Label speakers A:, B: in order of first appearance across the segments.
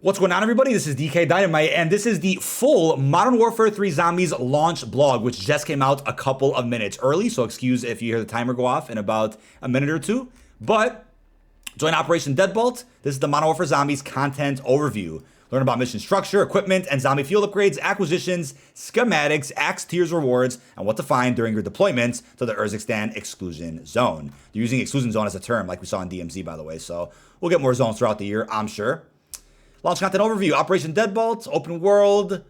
A: What's going on, everybody? This is dkdynamite, and this is the full Modern Warfare 3 Zombies launch blog, which just came out a couple of minutes early, so excuse if you hear the timer go off in about a minute or two. But join Operation Deadbolt. This is the Modern Warfare Zombies content overview. Learn about mission structure, equipment, and zombie field upgrades, acquisitions, schematics, axe tiers rewards, and what to find during your deployments to the Urzikstan exclusion zone. They're using exclusion zone as a term, like we saw in DMZ, by the way, so we'll get more zones throughout the year, I'm sure. Launch content overview, Operation Deadbolt, open world,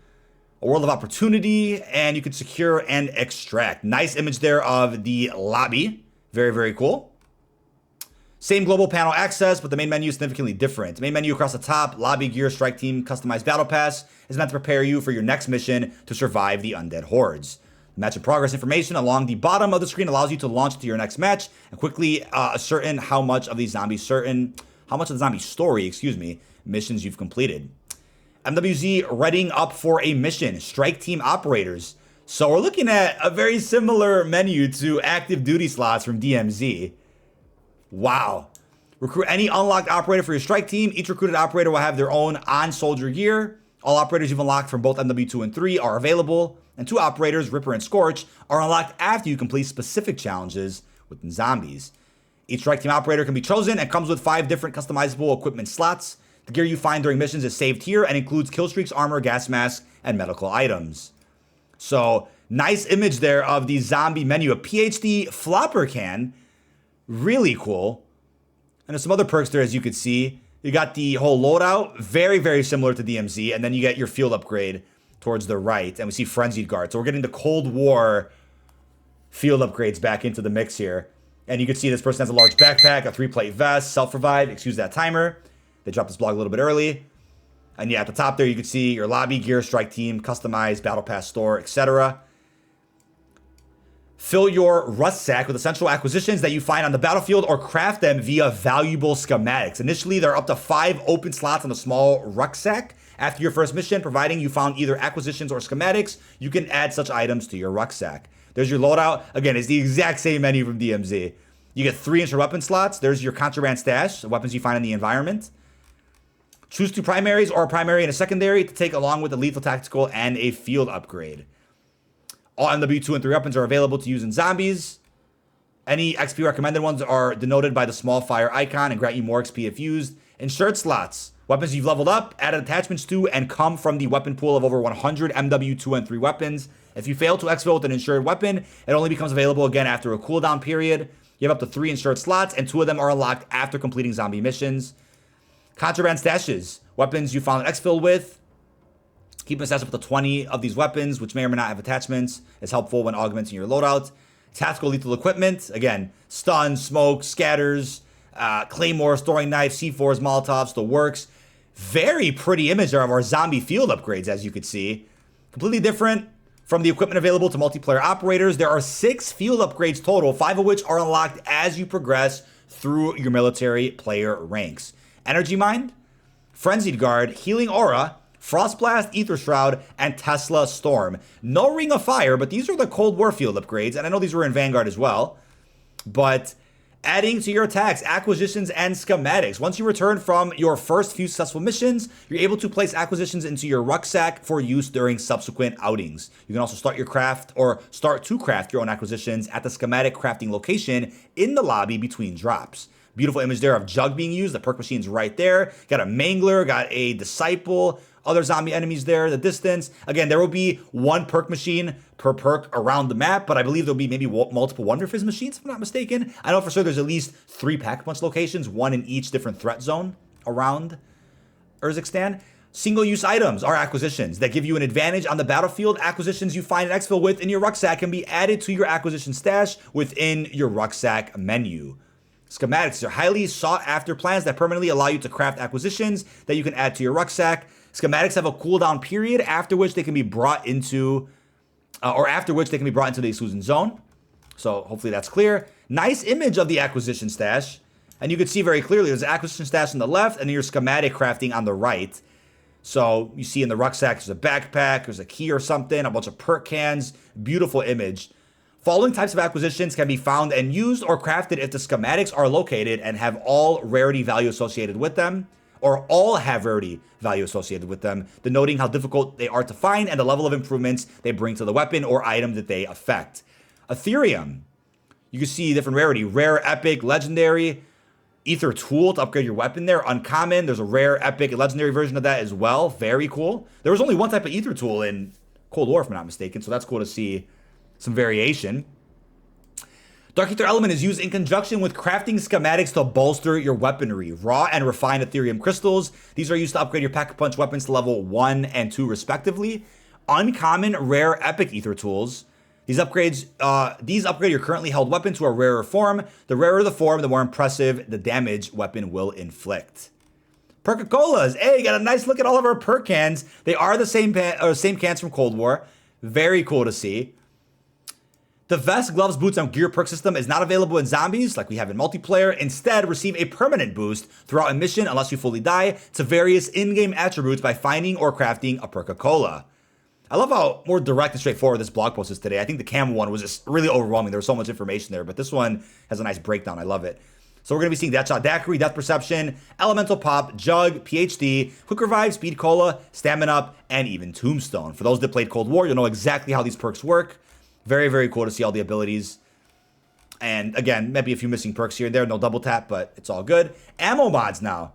A: a world of opportunity, and you can secure and extract. Nice image there of the lobby. Very, very cool. Same global panel access, but the main menu is significantly different. Main menu across the top, lobby gear, strike team, customized battle pass is meant to prepare you for your next mission to survive the undead hordes. Match and progress information along the bottom of the screen allows you to launch to your next match and quickly ascertain how much of the zombie story, missions you've completed. MWZ readying up for a mission, strike team operators. So we're looking at a very similar menu to active duty slots from DMZ. Wow. Recruit any unlocked operator for your strike team. Each recruited operator will have their own on-soldier gear. All operators you've unlocked from both MW2 and 3 are available. And 2 operators, Ripper and Scorch, are unlocked after you complete specific challenges within zombies. Each strike team operator can be chosen and comes with 5 different customizable equipment slots. The gear you find during missions is saved here and includes kill streaks, armor, gas mask, and medical items. So, nice image there of the zombie menu. A PhD flopper can. Really cool. And there's some other perks there, as you could see. You got the whole loadout. Very, very similar to DMZ. And then you get your field upgrade towards the right. And we see Frenzied Guard. So we're getting the Cold War field upgrades back into the mix here. And you can see this person has a large backpack, a 3-plate vest, self-revive. Excuse that timer. They dropped this blog a little bit early. And yeah, at the top there, you can see your lobby, gear, strike team, customized, battle pass store, etc. Fill your rust sack with essential acquisitions that you find on the battlefield or craft them via valuable schematics. Initially, there are up to 5 open slots on a small rucksack. After your first mission, providing you found either acquisitions or schematics, you can add such items to your rucksack. There's your loadout. Again, it's the exact same menu from DMZ. You get 3 extra weapon slots. There's your contraband stash, the weapons you find in the environment. Choose 2 primaries or a primary and a secondary to take along with a lethal tactical and a field upgrade. All MW2 and 3 weapons are available to use in zombies. Any XP recommended ones are denoted by the small fire icon and grant you more XP if used. Insert slots. Weapons you've leveled up, added attachments to, and come from the weapon pool of over 100 MW2 and 3 weapons. If you fail to exfil with an insured weapon, it only becomes available again after a cooldown period. You have up to 3 insured slots, and 2 of them are unlocked after completing zombie missions. Contraband stashes. Weapons you found an exfil with. Keeping a stash up to 20 of these weapons, which may or may not have attachments, is helpful when augmenting your loadout. Tactical lethal equipment. Again, stun, smoke, scatters, claymores, throwing knives, C4s, molotovs, the works. Very pretty image there of our zombie field upgrades, as you could see. Completely different from the equipment available to multiplayer operators. There are 6 field upgrades total, 5 of which are unlocked as you progress through your military player ranks. Energy Mind, Frenzied Guard, Healing Aura, Frost Blast, Aether Shroud, and Tesla Storm. No Ring of Fire, but these are the Cold War field upgrades, and I know these were in Vanguard as well. But adding to your attacks, acquisitions, and schematics. Once you return from your first few successful missions, you're able to place acquisitions into your rucksack for use during subsequent outings. You can also start to craft your own acquisitions at the schematic crafting location in the lobby between drops. Beautiful image there of Jug being used. The perk machine's right there. Got a Mangler, got a Disciple, other zombie enemies there in the distance. Again, there will be 1 perk machine per perk around the map, but I believe there'll be maybe multiple Wonder Fizz machines, if I'm not mistaken. I know for sure there's at least 3 Pack-a-Punch locations, 1 in each different threat zone around Urzikstan. Single-use items are acquisitions that give you an advantage on the battlefield. Acquisitions you find an exfil with in your rucksack can be added to your acquisition stash within your rucksack menu. Schematics are highly sought-after plans that permanently allow you to craft acquisitions that you can add to your rucksack. Schematics have a cooldown period after which they can be brought into, the exclusion zone. So hopefully that's clear. Nice image of the acquisition stash, and you can see very clearly there's an acquisition stash on the left and then your schematic crafting on the right. So you see in the rucksack there's a backpack, there's a key or something, a bunch of perk cans. Beautiful image. Following types of acquisitions can be found and used or crafted if the schematics are located and have all rarity value associated with them. or all have rarity value associated with them, denoting how difficult they are to find and the level of improvements they bring to the weapon or item that they affect. Aetherium. You can see different rarity. Rare, epic, legendary. Aether tool to upgrade your weapon there. Uncommon. There's a rare, epic, and legendary version of that as well. Very cool. There was only one type of Aether tool in Cold War, if I'm not mistaken, so that's cool to see some variation. Dark Aether element is used in conjunction with crafting schematics to bolster your weaponry. Raw and refined Aetherium crystals. These are used to upgrade your Pack-a-Punch weapons to level 1 and 2 respectively. Uncommon, rare, epic Aether tools. These upgrade your currently held weapon to a rarer form. The rarer the form, the more impressive the damage weapon will inflict. Perk-a-Colas. Hey, you got a nice look at all of our perk cans. They are the same cans from Cold War. Very cool to see. The vest, gloves, boots, and gear perk system is not available in zombies like we have in multiplayer. Instead, receive a permanent boost throughout a mission unless you fully die to various in-game attributes by finding or crafting a Perk-a-Cola. I love how more direct and straightforward this blog post is today. I think the camel one was just really overwhelming. There was so much information there, but this one has a nice breakdown. I love it. So we're going to be seeing Deathshot Daiquiri, Death Perception, Elemental Pop, Jug, PhD, Quick Revive, Speed Cola, Stamina Up, and even Tombstone. For those that played Cold War, you'll know exactly how these perks work. Very, very cool to see all the abilities. And again, maybe a few missing perks here and there. No double tap, but it's all good. Ammo mods now.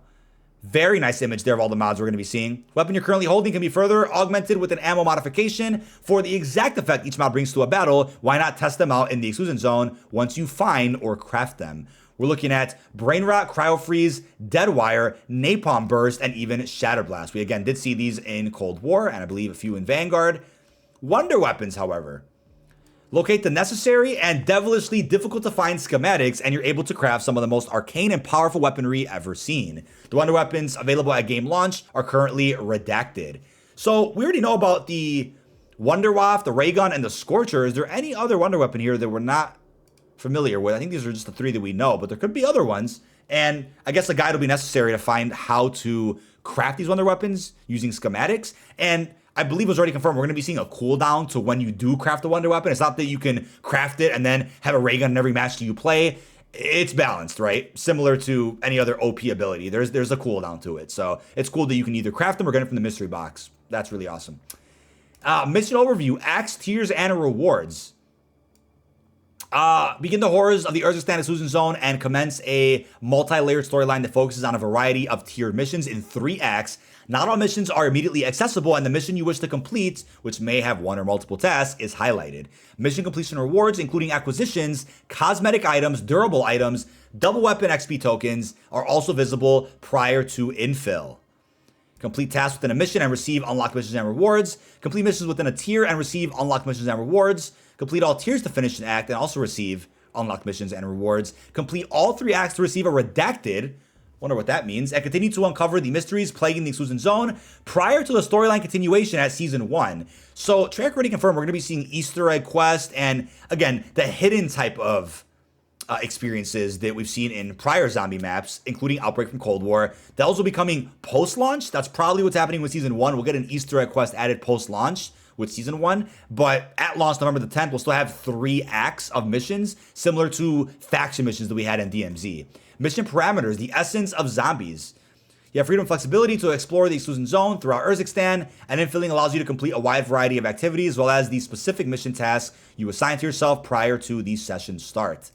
A: Very nice image there of all the mods we're going to be seeing. Weapon you're currently holding can be further augmented with an ammo modification for the exact effect each mod brings to a battle. Why not test them out in the exclusion zone once you find or craft them? We're looking at Brain Rot, Cryo Freeze, Dead Wire, Napalm Burst, and even Shatter Blast. We again did see these in Cold War, and I believe a few in Vanguard. Wonder Weapons, however. Locate the necessary and devilishly difficult to find schematics, and you're able to craft some of the most arcane and powerful weaponry ever seen. The Wonder Weapons available at game launch are currently redacted. So we already know about the Wonder Waft, the Ray Gun, and the Scorcher. Is there any other Wonder Weapon here that we're not familiar with? I think these are just the three that we know, but there could be other ones. And I guess a guide will be necessary to find how to craft these Wonder Weapons using schematics. And I believe it was already confirmed we're going to be seeing a cooldown to when you do craft a Wonder Weapon. It's not that you can craft it and then have a ray gun in every match that you play. It's balanced, right? Similar to any other OP ability. There's a cooldown to it. So it's cool that you can either craft them or get them from the mystery box. That's really awesome. Mission overview, acts, tiers, and rewards. Begin the horrors of the Urzakstan Exclusion Zone and commence a multi-layered storyline that focuses on a variety of tiered missions in 3 acts. Not all missions are immediately accessible, and the mission you wish to complete, which may have one or multiple tasks, is highlighted. Mission completion rewards, including acquisitions, cosmetic items, durable items, double weapon XP tokens, are also visible prior to infill. Complete tasks within a mission and receive unlocked missions and rewards. Complete missions within a tier and receive unlocked missions and rewards. Complete all tiers to finish an act and also receive unlocked missions and rewards. Complete all 3 acts to receive a redacted, wonder what that means, and continue to uncover the mysteries plaguing the exclusion zone prior to the storyline continuation at Season 1. So, Treyarch already confirmed we're going to be seeing Easter egg quest and, again, the hidden type of experiences that we've seen in prior zombie maps, including Outbreak from Cold War. Those will be coming post-launch. That's probably what's happening with Season 1. We'll get an Easter egg quest added post-launch with Season 1, but at launch November the 10th, we'll still have 3 acts of missions, similar to faction missions that we had in DMZ. Mission parameters, the essence of zombies. You have freedom and flexibility to explore the exclusion zone throughout Urzakstan, and infilling allows you to complete a wide variety of activities, as well as the specific mission tasks you assign to yourself prior to the session start.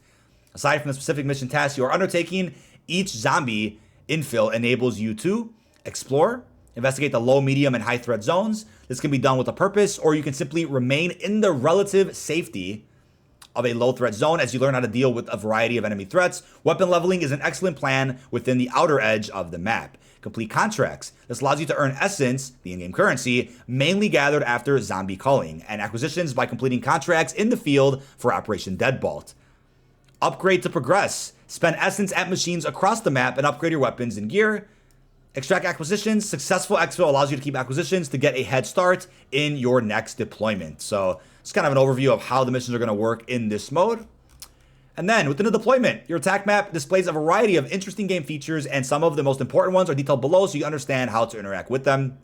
A: Aside from the specific mission tasks you are undertaking, each zombie infill enables you to explore, investigate the low, medium, and high threat zones. This can be done with a purpose, or you can simply remain in the relative safety of a low threat zone as you learn how to deal with a variety of enemy threats. Weapon leveling is an excellent plan within the outer edge of the map. Complete contracts. This allows you to earn essence, the in-game currency, mainly gathered after zombie culling, and acquisitions by completing contracts in the field for Operation Deadbolt. Upgrade to progress. Spend essence at machines across the map and upgrade your weapons and gear. Extract acquisitions. Successful exfil allows you to keep acquisitions to get a head start in your next deployment. So it's kind of an overview of how the missions are going to work in this mode. And then within the deployment, your attack map displays a variety of interesting game features, and some of the most important ones are detailed below so you understand how to interact with them.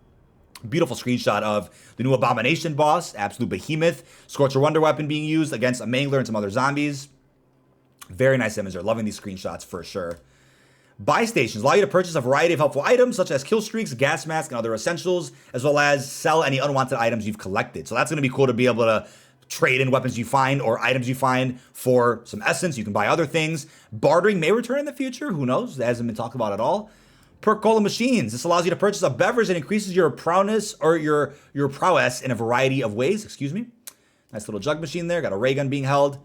A: Beautiful screenshot of the new Abomination boss, Absolute Behemoth, Scorcher Wonder Weapon being used against a Mangler and some other zombies. Very nice image there. Loving these screenshots for sure. Buy stations allow you to purchase a variety of helpful items such as kill streaks, gas masks, and other essentials, as well as sell any unwanted items you've collected. So that's going to be cool to be able to trade in weapons you find or items you find for some essence. You can buy other things. Bartering may return in the future. Who knows? That hasn't been talked about at all. Perk cola machines. This allows you to purchase a beverage and increases your prowess or your prowess in a variety of ways. Excuse me. Nice little jug machine there. Got a ray gun being held.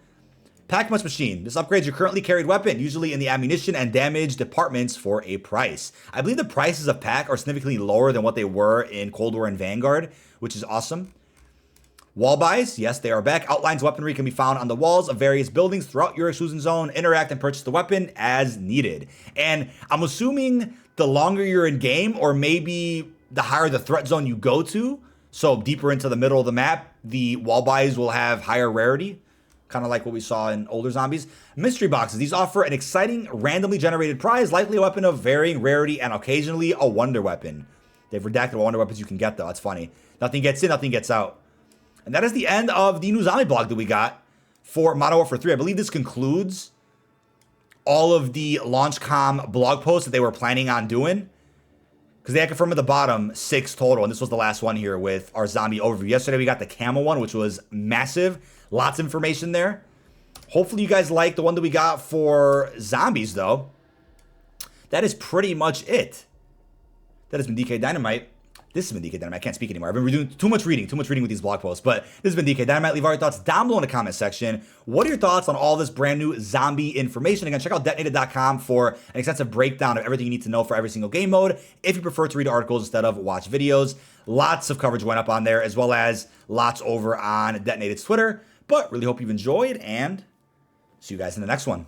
A: Pack punch machine. This upgrades your currently carried weapon, usually in the ammunition and damage departments for a price. I believe the prices of pack are significantly lower than what they were in Cold War and Vanguard, which is awesome. Wall buys, yes, they are back. Outlines weaponry can be found on the walls of various buildings throughout your exclusion zone. Interact and purchase the weapon as needed. And I'm assuming the longer you're in game, or maybe the higher the threat zone you go to, so deeper into the middle of the map, the wall buys will have higher rarity. Kind of like what we saw in older zombies. Mystery boxes. These offer an exciting, randomly generated prize, likely a weapon of varying rarity, and occasionally a wonder weapon. They've redacted what wonder weapons you can get, though. That's funny. Nothing gets in, nothing gets out. And that is the end of the new zombie blog that we got for Modern Warfare 3. I believe this concludes all of the LaunchCom blog posts that they were planning on doing. Because they had confirmed at the bottom 6 total, and this was the last one here with our zombie overview. Yesterday we got the camel one, which was massive. Lots of information there. Hopefully you guys like the one that we got for zombies, though. That is pretty much it. That has been dkdynamite. This has been dkdynamite. I can't speak anymore. I've been doing too much reading with these blog posts. But this has been dkdynamite. Leave all your thoughts down below in the comment section. What are your thoughts on all this brand new zombie information? Again, check out detonated.com for an extensive breakdown of everything you need to know for every single game mode. If you prefer to read articles instead of watch videos, lots of coverage went up on there, as well as lots over on Detonated's Twitter. But really hope you've enjoyed, and see you guys in the next one.